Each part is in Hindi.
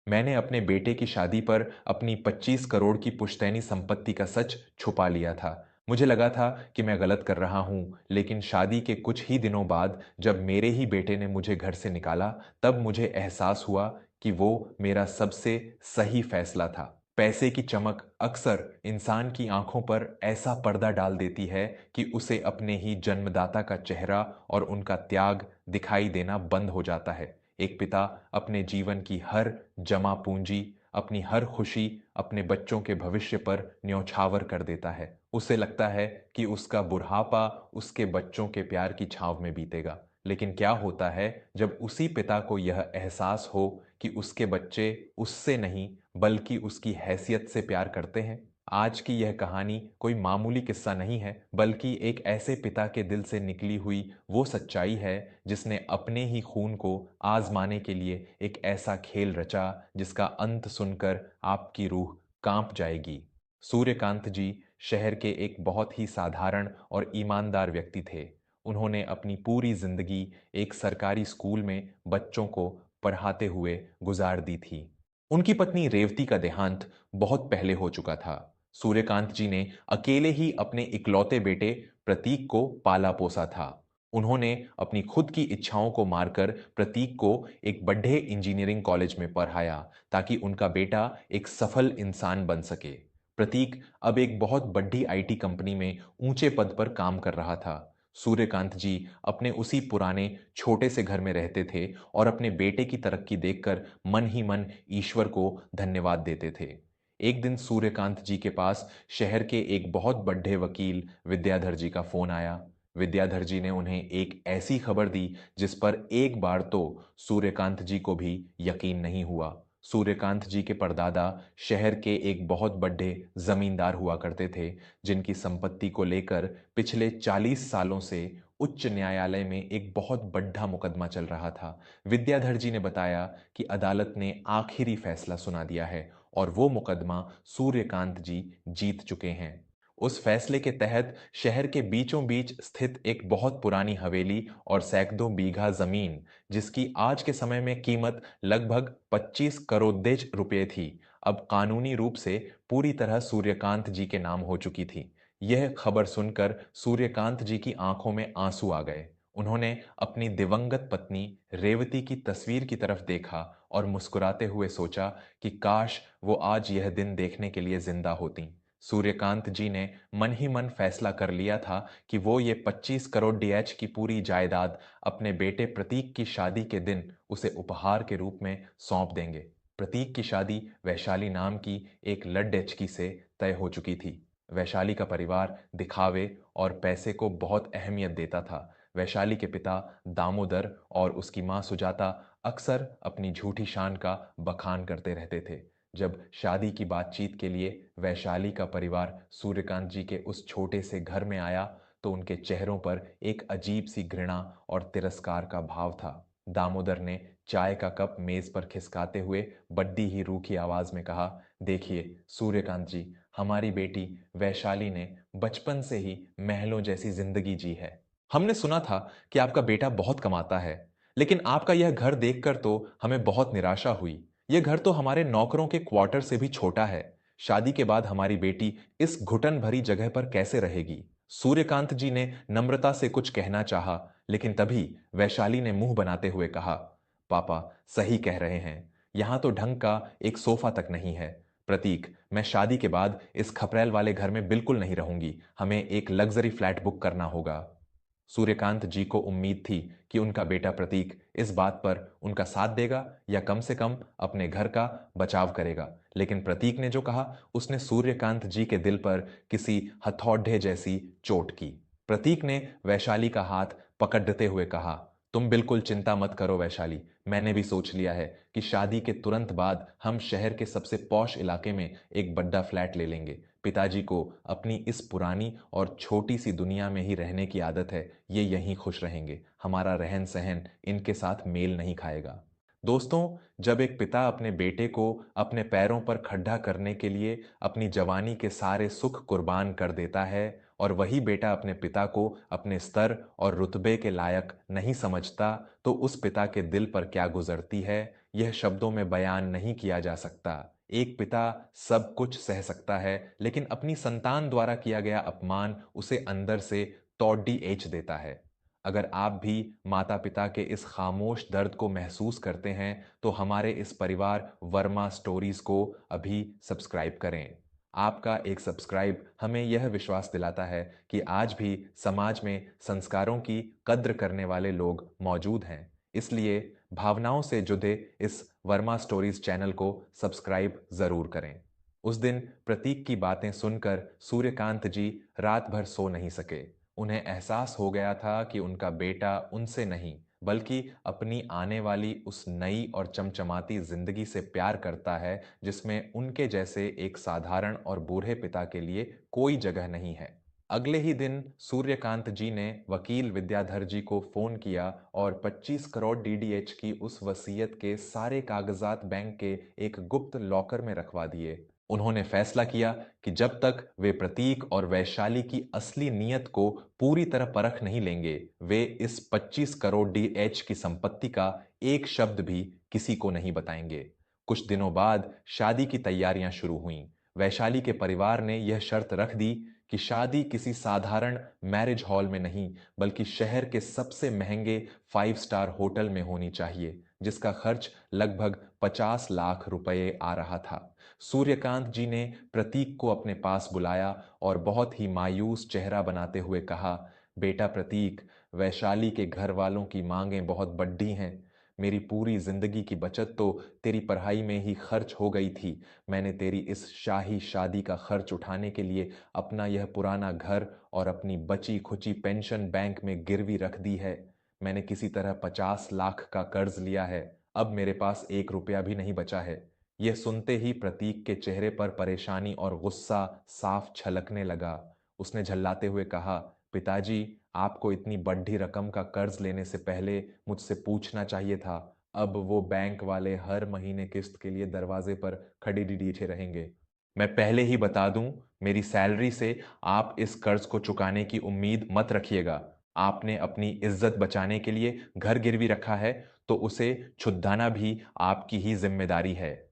मैंने अपने बेटे की शादी पर अपनी 25 करोड़ की पुश्तैनी संपत्ति का सच छुपा लिया था। मुझे लगा था कि मैं गलत कर रहा हूँ, लेकिन शादी के कुछ ही दिनों बाद जब मेरे ही बेटे ने मुझे घर से निकाला, तब मुझे एहसास हुआ कि वो मेरा सबसे सही फैसला था। पैसे की चमक अक्सर इंसान की आंखों पर ऐसा पर्दा डाल देती है कि उसे अपने ही जन्मदाता का चेहरा और उनका त्याग दिखाई देना बंद हो जाता है। एक पिता अपने जीवन की हर जमा पूंजी, अपनी हर खुशी अपने बच्चों के भविष्य पर न्यौछावर कर देता है। उसे लगता है कि उसका बुढ़ापा उसके बच्चों के प्यार की छांव में बीतेगा। लेकिन क्या होता है जब उसी पिता को यह एहसास हो कि उसके बच्चे उससे नहीं बल्कि उसकी हैसियत से प्यार करते हैं? आज की यह कहानी कोई मामूली किस्सा नहीं है, बल्कि एक ऐसे पिता के दिल से निकली हुई वो सच्चाई है जिसने अपने ही खून को आजमाने के लिए एक ऐसा खेल रचा जिसका अंत सुनकर आपकी रूह कांप जाएगी। सूर्यकांत जी शहर के एक बहुत ही साधारण और ईमानदार व्यक्ति थे। उन्होंने अपनी पूरी जिंदगी एक सरकारी स्कूल में बच्चों को पढ़ाते हुए गुजार दी थी। उनकी पत्नी रेवती का देहांत बहुत पहले हो चुका था। सूर्यकांत जी ने अकेले ही अपने इकलौते बेटे प्रतीक को पाला पोसा था। उन्होंने अपनी खुद की इच्छाओं को मारकर प्रतीक को एक बड़े इंजीनियरिंग कॉलेज में पढ़ाया ताकि उनका बेटा एक सफल इंसान बन सके। प्रतीक अब एक बहुत बड़ी आईटी कंपनी में ऊंचे पद पर काम कर रहा था। सूर्यकांत जी अपने उसी पुराने छोटे से घर में रहते थे और अपने बेटे की तरक्की देखकर मन ही मन ईश्वर को धन्यवाद देते थे। एक दिन सूर्यकांत जी के पास शहर के एक बहुत बड़े वकील विद्याधर जी का फोन आया। विद्याधर जी ने उन्हें एक ऐसी खबर दी जिस पर एक बार तो सूर्यकांत जी को भी यकीन नहीं हुआ। सूर्यकांत जी के परदादा शहर के एक बहुत बड़े जमींदार हुआ करते थे, जिनकी संपत्ति को लेकर पिछले 40 सालों से उच्च न्यायालय में एक बहुत बड़ा मुकदमा चल रहा था। विद्याधर जी ने बताया कि अदालत ने आखिरी फैसला सुना दिया है और वो मुकदमा सूर्यकांत जी जीत चुके हैं। उस फैसले के तहत शहर के बीचों बीच स्थित एक बहुत पुरानी हवेली और सैकड़ों बीघा जमीन, जिसकी आज के समय में कीमत लगभग 25 करोड़ रुपए थी, अब कानूनी रूप से पूरी तरह सूर्यकांत जी के नाम हो चुकी थी। यह खबर सुनकर सूर्यकांत जी की आंखों में आंसू आ गए। उन्होंने अपनी दिवंगत पत्नी रेवती की तस्वीर की तरफ देखा और मुस्कुराते हुए सोचा कि काश वो आज यह दिन देखने के लिए जिंदा होती। सूर्यकांत जी ने मन ही मन फैसला कर लिया था कि वो ये 25 करोड़ डीएच की पूरी जायदाद अपने बेटे प्रतीक की शादी के दिन उसे उपहार के रूप में सौंप देंगे। प्रतीक की शादी वैशाली नाम की एक लड़की से तय हो चुकी थी। वैशाली का परिवार दिखावे और पैसे को बहुत अहमियत देता था। वैशाली के पिता दामोदर और उसकी मां सुजाता अक्सर अपनी झूठी शान का बखान करते रहते थे। जब शादी की बातचीत के लिए वैशाली का परिवार सूर्यकांत जी के उस छोटे से घर में आया, तो उनके चेहरों पर एक अजीब सी घृणा और तिरस्कार का भाव था। दामोदर ने चाय का कप मेज पर खिसकाते हुए बड्डी ही रूखी आवाज में कहा, देखिए सूर्यकांत जी, हमारी बेटी वैशाली ने बचपन से ही महलों जैसी जिंदगी जी है। हमने सुना था कि आपका बेटा बहुत कमाता है, लेकिन आपका यह घर देखकर तो हमें बहुत निराशा हुई। यह घर तो हमारे नौकरों के क्वार्टर से भी छोटा है। शादी के बाद हमारी बेटी इस घुटन भरी जगह पर कैसे रहेगी? सूर्यकांत जी ने नम्रता से कुछ कहना चाहा, लेकिन तभी वैशाली ने मुंह बनाते हुए कहा, पापा सही कह रहे हैं, यहां तो ढंग का एक सोफा तक नहीं है। प्रतीक, मैं शादी के बाद इस खपरेल वाले घर में बिल्कुल नहीं रहूंगी। हमें एक लग्जरी फ्लैट बुक करना होगा। सूर्यकांत जी को उम्मीद थी कि उनका बेटा प्रतीक इस बात पर उनका साथ देगा या कम से कम अपने घर का बचाव करेगा, लेकिन प्रतीक ने जो कहा उसने सूर्यकांत जी के दिल पर किसी हथौड़े जैसी चोट की। प्रतीक ने वैशाली का हाथ पकड़ते हुए कहा, तुम बिल्कुल चिंता मत करो वैशाली, मैंने भी सोच लिया है कि शादी के तुरंत बाद हम शहर के सबसे पॉश इलाके में एक बड़ा फ्लैट ले लेंगे। पिताजी को अपनी इस पुरानी और छोटी सी दुनिया में ही रहने की आदत है, ये यहीं खुश रहेंगे। हमारा रहन सहन इनके साथ मेल नहीं खाएगा। दोस्तों, जब एक पिता अपने बेटे को अपने पैरों पर खड़ा करने के लिए अपनी जवानी के सारे सुख कुर्बान कर देता है और वही बेटा अपने पिता को अपने स्तर और रुतबे के लायक नहीं समझता, तो उस पिता के दिल पर क्या गुजरती है, यह शब्दों में बयान नहीं किया जा सकता। एक पिता सब कुछ सह सकता है, लेकिन अपनी संतान द्वारा किया गया अपमान उसे अंदर से तौड़ी एंच देता है। अगर आप भी माता-पिता के इस खामोश दर्द को महसूस करते हैं, तो हमारे इस परिवार वर्मा स्टोरीज को अभी सब्सक्राइब करें। आपका एक सब्सक्राइब हमें यह विश्वास दिलाता है कि आज भी समाज में संस्कारों की कद्र करने वाले लोग मौजूद हैं। इसलिए भावनाओं से जुड़े इस वर्मा स्टोरीज चैनल को सब्सक्राइब जरूर करें। उस दिन प्रतीक की बातें सुनकर सूर्यकांत जी रात भर सो नहीं सके। उन्हें एहसास हो गया था कि उनका बेटा उनसे नहीं, बल्कि अपनी आने वाली उस नई और चमचमाती जिंदगी से प्यार करता है, जिसमें उनके जैसे एक साधारण और बूढ़े पिता के लिए कोई जगह नहीं है। अगले ही दिन सूर्यकांत जी ने वकील विद्याधर जी को फोन किया और 25 करोड़ डीडीएच की उस वसीयत के सारे कागजात बैंक के एक गुप्त लॉकर में रखवा दिए। उन्होंने फैसला किया कि जब तक वे प्रतीक और वैशाली की असली नीयत को पूरी तरह परख नहीं लेंगे, वे इस 25 करोड़ डीएच की संपत्ति का एक शब्द भी किसी को नहीं बताएंगे। कुछ दिनों बाद शादी की तैयारियां शुरू हुईं। वैशाली के परिवार ने यह शर्त रख दी कि शादी किसी साधारण मैरिज हॉल में नहीं, बल्कि शहर के सबसे महंगे 5 स्टार होटल में होनी चाहिए, जिसका खर्च लगभग 50 लाख रुपए आ रहा था। सूर्यकांत जी ने प्रतीक को अपने पास बुलाया और बहुत ही मायूस चेहरा बनाते हुए कहा, बेटा प्रतीक, वैशाली के घर वालों की मांगें बहुत बढ़ी हैं। मेरी पूरी जिंदगी की बचत तो तेरी पढ़ाई में ही खर्च हो गई थी। मैंने तेरी इस शाही शादी का खर्च उठाने के लिए अपना यह पुराना घर और अपनी बची खुची पेंशन बैंक में गिरवी रख दी है। मैंने किसी तरह 50 लाख का कर्ज लिया है। अब मेरे पास 1 रुपया भी नहीं बचा है। यह सुनते ही प्रतीक के चेहरे पर परेशानी और गुस्सा साफ छलकने लगा। उसने झल्लाते हुए कहा, पिताजी, आपको इतनी बड़ी रकम का कर्ज लेने से पहले मुझसे पूछना चाहिए था। अब वो बैंक वाले हर महीने किस्त के लिए दरवाजे पर खड़े डीठे रहेंगे। मैं पहले ही बता दूं, मेरी सैलरी से आप इस कर्ज को चुकाने की उम्मीद मत रखिएगा। आपने अपनी इज्जत बचाने के लिए घर गिरवी रखा है, तो उसे छुड़ाना भी आपकी ही जिम्मेदारी है।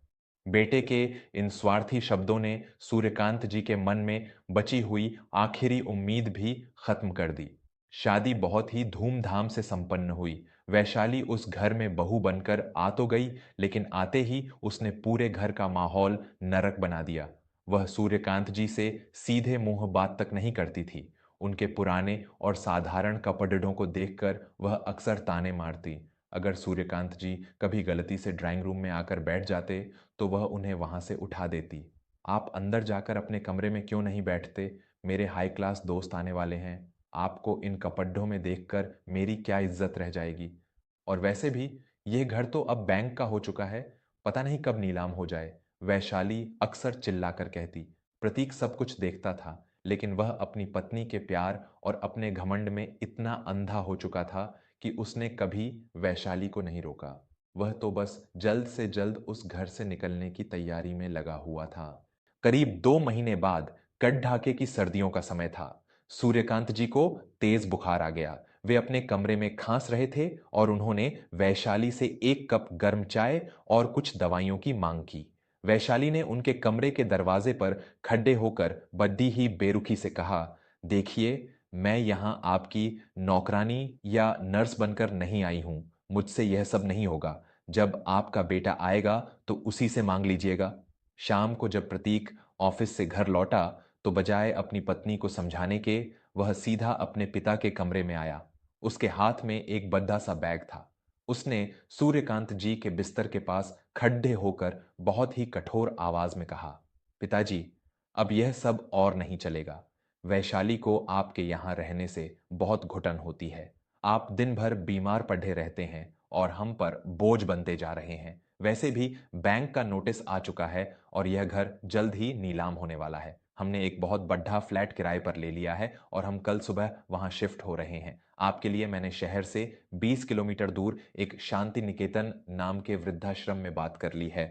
बेटे के इन स्वार्थी शब्दों ने सूर्यकांत जी के मन में बची हुई आखिरी उम्मीद भी खत्म कर दी। शादी बहुत ही धूमधाम से संपन्न हुई। वैशाली उस घर में बहू बनकर आ तो गई, लेकिन आते ही उसने पूरे घर का माहौल नरक बना दिया। वह सूर्यकांत जी से सीधे मुंह बात तक नहीं करती थी। उनके पुराने और साधारण कपड़ों को देखकर वह अक्सर ताने मारती। अगर सूर्यकांत जी कभी गलती से ड्राइंग रूम में आकर बैठ जाते, तो वह उन्हें वहां से उठा देती। आप अंदर जाकर अपने कमरे में क्यों नहीं बैठते? मेरे हाई क्लास दोस्त आने वाले हैं। आपको इन कपड़ों में देखकर मेरी क्या इज्जत रह जाएगी? और वैसे भी यह घर तो अब बैंक का हो चुका है, पता नहीं कब नीलाम हो जाए। वैशाली अक्सर चिल्लाकर कहती। प्रतीक सब कुछ देखता था, लेकिन वह अपनी पत्नी के प्यार और अपने घमंड में इतना अंधा हो चुका था कि उसने कभी वैशाली को नहीं रोका। वह तो बस जल्द से जल्द उस घर से निकलने की तैयारी में लगा हुआ था। करीब 2 महीने बाद कड़ाके की सर्दियों का समय था। सूर्यकांत जी को तेज बुखार आ गया। वे अपने कमरे में खांस रहे थे और उन्होंने वैशाली से 1 कप गर्म चाय और कुछ दवाइयों की मांग की। वैशाली ने उनके कमरे के दरवाजे पर खड़े होकर बड़ी ही बेरुखी से कहा, देखिए, मैं यहां आपकी नौकरानी या नर्स बनकर नहीं आई हूं। मुझसे यह सब नहीं होगा। जब आपका बेटा आएगा तो उसी से मांग लीजिएगा। शाम को जब प्रतीक ऑफिस से घर लौटा, तो बजाय अपनी पत्नी को समझाने के, वह सीधा अपने पिता के कमरे में आया। उसके हाथ में एक बड़ा सा बैग था। उसने सूर्यकांत जी के बिस्तर के पास खड़े होकर बहुत ही कठोर आवाज में कहा, पिताजी, अब यह सब और नहीं चलेगा। वैशाली को आपके यहां रहने से बहुत घुटन होती है। आप दिन भर बीमार पड़े रहते हैं और हम पर बोझ बनते जा रहे हैं। वैसे भी बैंक का नोटिस आ चुका है और यह घर जल्द ही नीलाम होने वाला है। हमने एक बहुत बड़ा फ्लैट किराए पर ले लिया है और हम कल सुबह वहां शिफ्ट हो रहे हैं। आपके लिए मैंने शहर से 20 किलोमीटर दूर एक शांति निकेतन नाम के वृद्धाश्रम में बात कर ली है।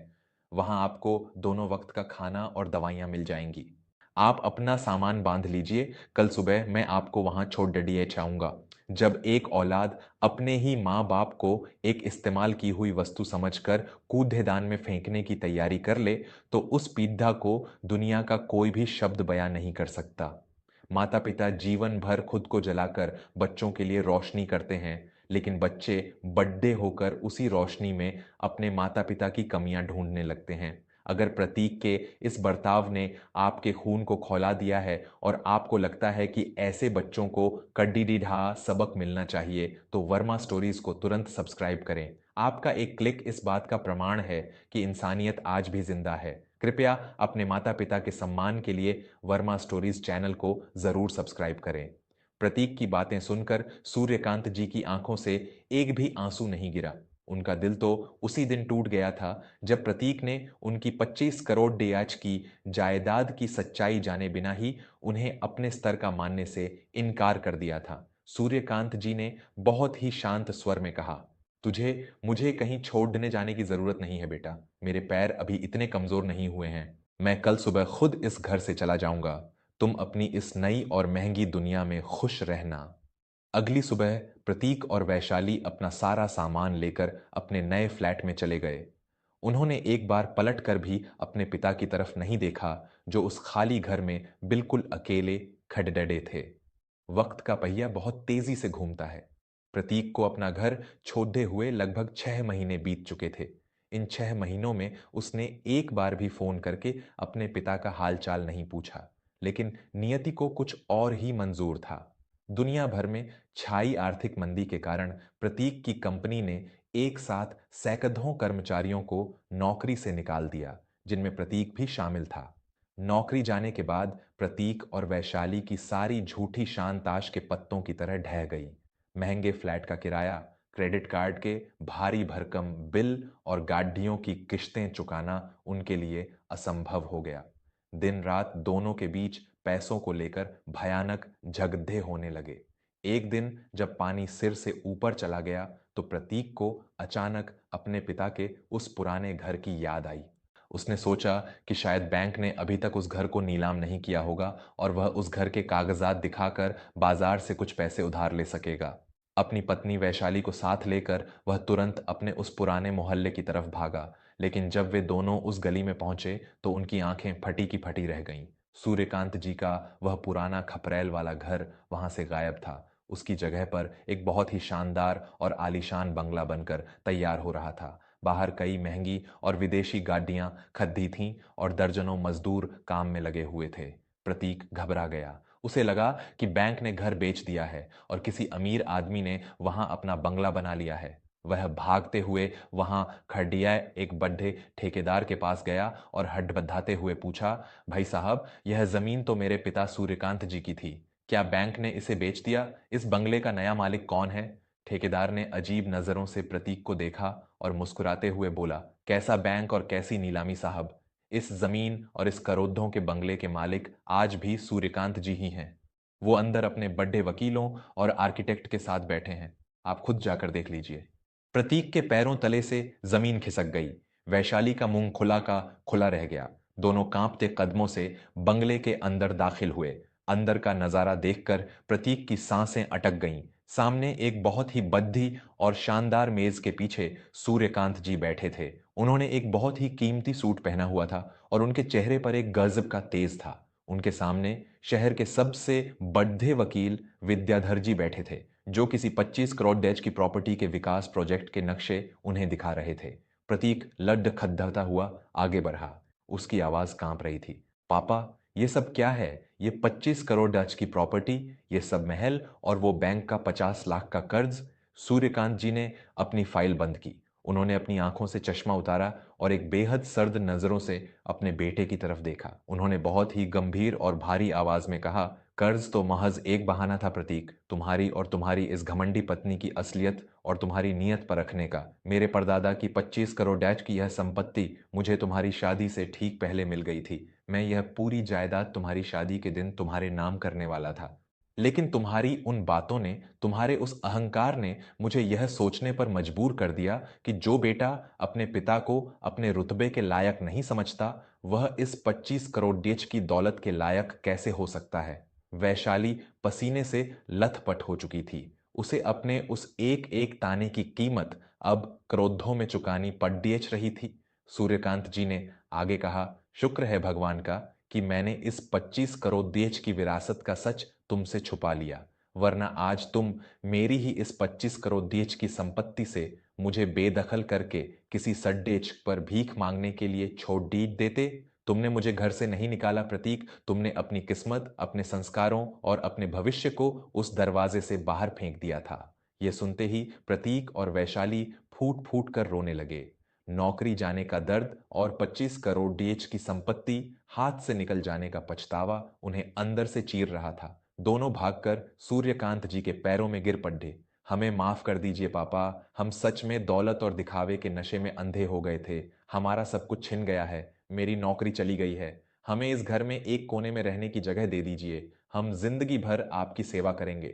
वहां आपको दोनों वक्त का खाना और दवाइयां मिल जाएंगी। आप अपना सामान बांध लीजिए, कल सुबह मैं आपको वहां छोड़ दिए जाऊंगा। जब एक औलाद अपने ही माँ बाप को एक इस्तेमाल की हुई वस्तु समझकर कूड़ेदान में फेंकने की तैयारी कर ले, तो उस पीड़ा को दुनिया का कोई भी शब्द बयां नहीं कर सकता। माता पिता जीवन भर खुद को जलाकर बच्चों के लिए रोशनी करते हैं, लेकिन बच्चे बड्डे होकर उसी रोशनी में अपने माता पिता की कमियां ढूंढने लगते हैं। अगर प्रतीक के इस बर्ताव ने आपके खून को खौला दिया है और आपको लगता है कि ऐसे बच्चों को कड्डी-ढा सबक मिलना चाहिए, तो वर्मा स्टोरीज को तुरंत सब्सक्राइब करें। आपका एक क्लिक इस बात का प्रमाण है कि इंसानियत आज भी जिंदा है। कृपया अपने माता पिता के सम्मान के लिए वर्मा स्टोरीज चैनल को जरूर सब्सक्राइब करें। प्रतीक की बातें सुनकर सूर्यकांत जी की आंखों से एक भी आंसू नहीं गिरा। उनका दिल तो उसी दिन टूट गया था जब प्रतीक ने उनकी 25 करोड़ डैश की जायदाद की सच्चाई जाने बिना ही उन्हें अपने स्तर का मानने से इनकार कर दिया था। सूर्यकांत जी ने बहुत ही शांत स्वर में कहा, तुझे मुझे कहीं छोड़ने जाने की जरूरत नहीं है बेटा। मेरे पैर अभी इतने कमजोर नहीं हुए हैं। मैं कल सुबह खुद इस घर से चला जाऊंगा। तुम अपनी इस नई और महंगी दुनिया में खुश रहना। अगली सुबह प्रतीक और वैशाली अपना सारा सामान लेकर अपने नए फ्लैट में चले गए। उन्होंने एक बार पलट कर भी अपने पिता की तरफ नहीं देखा, जो उस खाली घर में बिल्कुल अकेले खड़डड़े थे। वक्त का पहिया बहुत तेजी से घूमता है। प्रतीक को अपना घर छोड़े हुए लगभग 6 महीने बीत चुके थे। इन 6 महीनों में उसने एक बार भी फोन करके अपने पिता का हालचाल नहीं पूछा। लेकिन नियति को कुछ और ही मंजूर था। दुनिया भर में छाई आर्थिक मंदी के कारण प्रतीक की कंपनी ने एक साथ सैकड़ों कर्मचारियों को नौकरी से निकाल दिया, जिनमें प्रतीक भी शामिल था। नौकरी जाने के बाद प्रतीक और वैशाली की सारी झूठी शान ताश के पत्तों की तरह ढह गई। महंगे फ्लैट का किराया, क्रेडिट कार्ड के भारी भरकम बिल और गाड़ियों की किश्तें चुकाना उनके लिए असंभव हो गया। दिन रात दोनों के बीच पैसों को लेकर भयानक झगड़े होने लगे। एक दिन जब पानी सिर से ऊपर चला गया, तो प्रतीक को अचानक अपने पिता के उस पुराने घर की याद आई। उसने सोचा कि शायद बैंक ने अभी तक उस घर को नीलाम नहीं किया होगा और वह उस घर के कागजात दिखाकर बाजार से कुछ पैसे उधार ले सकेगा। अपनी पत्नी वैशाली को साथ लेकर वह तुरंत अपने उस पुराने मोहल्ले की तरफ भागा। लेकिन जब वे दोनों उस गली में पहुंचे, तो उनकी आंखें फटी की फटी रह गईं। सूर्यकांत जी का वह पुराना खपरैल वाला घर वहां से गायब था। उसकी जगह पर एक बहुत ही शानदार और आलीशान बंगला बनकर तैयार हो रहा था। बाहर कई महंगी और विदेशी गाड़ियां खद्दी थीं और दर्जनों मजदूर काम में लगे हुए थे। प्रतीक घबरा गया। उसे लगा कि बैंक ने घर बेच दिया है और किसी अमीर आदमी ने वहां अपना बंगला बना लिया है। वह भागते हुए वहां खड़िया एक बड्ढे ठेकेदार के पास गया और हड्डबड्डाते हुए पूछा, भाई साहब, यह जमीन तो मेरे पिता सूर्यकांत जी की थी। क्या बैंक ने इसे बेच दिया? इस बंगले का नया मालिक कौन है? ठेकेदार ने अजीब नजरों से प्रतीक को देखा और मुस्कुराते हुए बोला, कैसा बैंक और कैसी नीलामी साहब। इस जमीन और इस करोड़ों के बंगले के मालिक आज भी सूर्यकांत जी ही हैं। वो अंदर अपने बड़े वकीलों और आर्किटेक्ट के साथ बैठे हैं। आप खुद जाकर देख लीजिए। प्रतीक के पैरों तले से जमीन खिसक गई। वैशाली का मुंह खुला का खुला रह गया। दोनों कांपते कदमों से बंगले के अंदर दाखिल हुए। अंदर का नजारा देखकर प्रतीक की सांसें अटक गईं। सामने एक बहुत ही बद्धी और शानदार मेज के पीछे सूर्यकांत जी बैठे थे। उन्होंने एक बहुत ही कीमती सूट पहना हुआ था और उनके चेहरे पर एक गजब का तेज था। उनके सामने शहर के सबसे बड़े वकील विद्याधर जी बैठे थे, जो किसी 25 करोड़ डैच की प्रॉपर्टी के विकास प्रोजेक्ट के नक्शे उन्हें दिखा रहे थे। प्रतीक लड्डखड़ाता हुआ आगे बढ़ा। उसकी आवाज कांप रही थी। पापा, ये सब क्या है? ये 25 करोड़ डच की प्रॉपर्टी, ये सब महल और वो बैंक का 50 लाख का कर्ज। सूर्यकांत जी ने अपनी फाइल बंद की। उन्होंने अपनी आंखों से चश्मा उतारा और एक बेहद सर्द नजरों से अपने बेटे की तरफ देखा। उन्होंने बहुत ही गंभीर और भारी आवाज में कहा, कर्ज तो महज एक बहाना था प्रतीक, तुम्हारी और तुम्हारी इस घमंडी पत्नी की असलियत और तुम्हारी नीयत पर रखने का। मेरे परदादा की 25 करोड़ डैच की यह संपत्ति मुझे तुम्हारी शादी से ठीक पहले मिल गई थी। मैं यह पूरी जायदाद तुम्हारी शादी के दिन तुम्हारे नाम करने वाला था। लेकिन तुम्हारी उन बातों ने, तुम्हारे उस अहंकार ने मुझे यह सोचने पर मजबूर कर दिया कि जो बेटा अपने पिता को अपने रुतबे के लायक नहीं समझता, वह इस 25 करोड़ डैच की दौलत के लायक कैसे हो सकता है। वैशाली पसीने से लथपथ हो चुकी थी। उसे अपने उस एक एक ताने की कीमत अब क्रोधों में चुकानी पड़ेच रही थी। सूर्यकांत जी ने आगे कहा, शुक्र है भगवान का कि मैंने इस 25 करोड़ देश की विरासत का सच तुमसे छुपा लिया, वरना आज तुम मेरी ही इस 25 करोड़ देश की संपत्ति से मुझे बेदखल करके किसी सड्डेच पर भीख मांगने के लिए छोड़ दी देते। तुमने मुझे घर से नहीं निकाला प्रतीक, तुमने अपनी किस्मत, अपने संस्कारों और अपने भविष्य को उस दरवाजे से बाहर फेंक दिया था। यह सुनते ही प्रतीक और वैशाली फूट फूट कर रोने लगे। नौकरी जाने का दर्द और 25 करोड़ डीएच की संपत्ति हाथ से निकल जाने का पछतावा उन्हें अंदर से चीर रहा था। दोनों भागकर सूर्यकांत जी के पैरों में गिर पड़े। हमें माफ कर दीजिए पापा, हम सच में दौलत और दिखावे के नशे में अंधे हो गए थे। हमारा सब कुछ छिन गया है, मेरी नौकरी चली गई है। हमें इस घर में एक कोने में रहने की जगह दे दीजिए, हम जिंदगी भर आपकी सेवा करेंगे।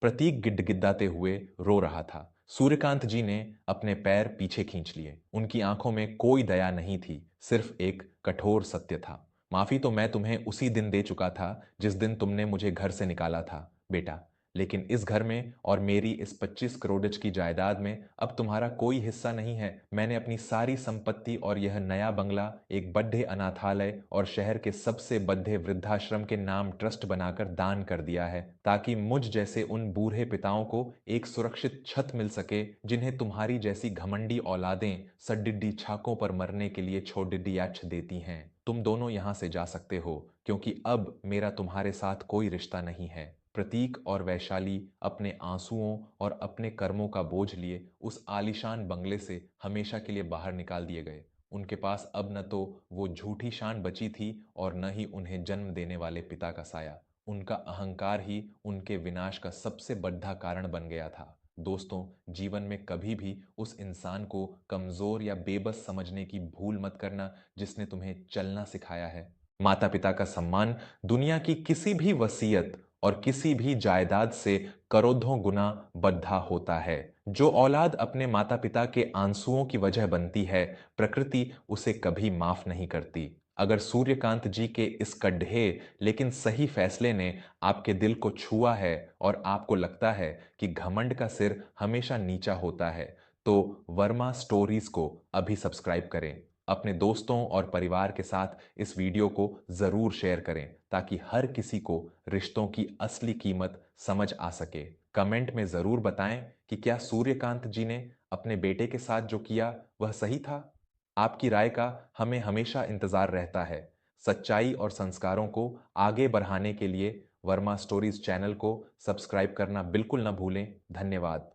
प्रतीक गिड़गिड़ाते हुए रो रहा था। सूर्यकांत जी ने अपने पैर पीछे खींच लिए। उनकी आंखों में कोई दया नहीं थी, सिर्फ एक कठोर सत्य था। माफी तो मैं तुम्हें उसी दिन दे चुका था जिस दिन तुमने मुझे घर से निकाला था बेटा, लेकिन इस घर में और मेरी इस 25 करोड़ की जायदाद में अब तुम्हारा कोई हिस्सा नहीं है। मैंने अपनी सारी संपत्ति और यह नया बंगला एक बड्ढे अनाथालय और शहर के सबसे बड्ढे वृद्धाश्रम के नाम ट्रस्ट बनाकर दान कर दिया है, ताकि मुझ जैसे उन बूढ़े पिताओं को एक सुरक्षित छत मिल सके जिन्हें तुम्हारी जैसी घमंडी औलादें सड्डिड्डी छाकों पर मरने के लिए छोडिड्डी याच देती हैं। तुम दोनों यहां से जा सकते हो, क्योंकि अब मेरा तुम्हारे साथ कोई रिश्ता नहीं है। प्रतीक और वैशाली अपने आंसुओं और अपने कर्मों का बोझ लिए उस आलीशान बंगले से हमेशा के लिए बाहर निकाल दिए गए। उनके पास अब न तो वो झूठी शान बची थी और न ही उन्हें जन्म देने वाले पिता का साया। उनका अहंकार ही उनके विनाश का सबसे बड़ा कारण बन गया था। दोस्तों, जीवन में कभी भी उस इंसान को कमजोर या बेबस समझने की भूल मत करना जिसने तुम्हें चलना सिखाया है। माता पिता का सम्मान दुनिया की किसी भी वसीयत और किसी भी जायदाद से करोड़ों गुना बढ़ा होता है। जो औलाद अपने माता पिता के आंसुओं की वजह बनती है, प्रकृति उसे कभी माफ नहीं करती। अगर सूर्यकांत जी के इस कड्ढे लेकिन सही फैसले ने आपके दिल को छुआ है और आपको लगता है कि घमंड का सिर हमेशा नीचा होता है, तो वर्मा स्टोरीज को अभी सब्सक्राइब करें। अपने दोस्तों और परिवार के साथ इस वीडियो को जरूर शेयर करें ताकि हर किसी को रिश्तों की असली कीमत समझ आ सके। कमेंट में जरूर बताएं कि क्या सूर्यकांत जी ने अपने बेटे के साथ जो किया वह सही था। आपकी राय का हमें हमेशा इंतजार रहता है। सच्चाई और संस्कारों को आगे बढ़ाने के लिए वर्मा स्टोरीज चैनल को सब्सक्राइब करना बिल्कुल न भूलें। धन्यवाद।